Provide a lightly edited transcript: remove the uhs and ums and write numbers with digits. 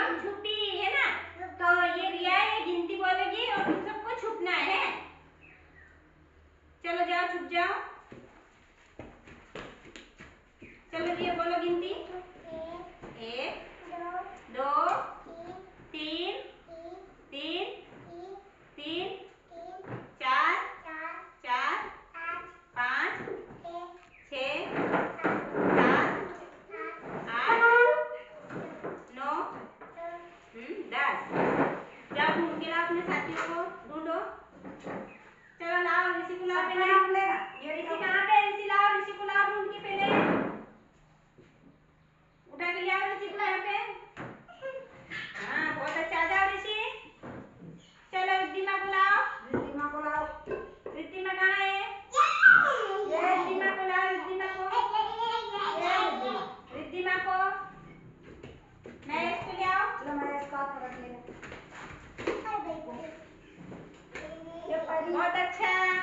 अब छुपी है ना, तो ये रिया ये गिनती बोलेगी और तुम सबको छुपना है। चलो जाओ, छुप जाओ। चलो रिया बोलो गिनती। 1 2 3 3 3 4 4 5 6 7 8 9 10। जाओ ढूंढ के लाओ अपने साथियों को, ढूंढो। चलो लाओ, ऋषि को लाओ पहले। ये ऋषि कहाँ पे? ऋषि लाओ, ऋषि को लाओ ढूंढ के पहले। उठा के ले आओ ऋषि को यहाँ पे। हाँ बहुत अच्छा, आ जाओ ऋषि। चलो रिद्धिमा को लाओ। रिद्धिमा को लाओ। रिद्धिमा कहाँ है? रिद्धिमा को लाओ, रिद्धिमा को। रिद्धिमा को। महेश को ले आओ। चलो महेश को हाथ में रख लेना। बहुत अच्छा।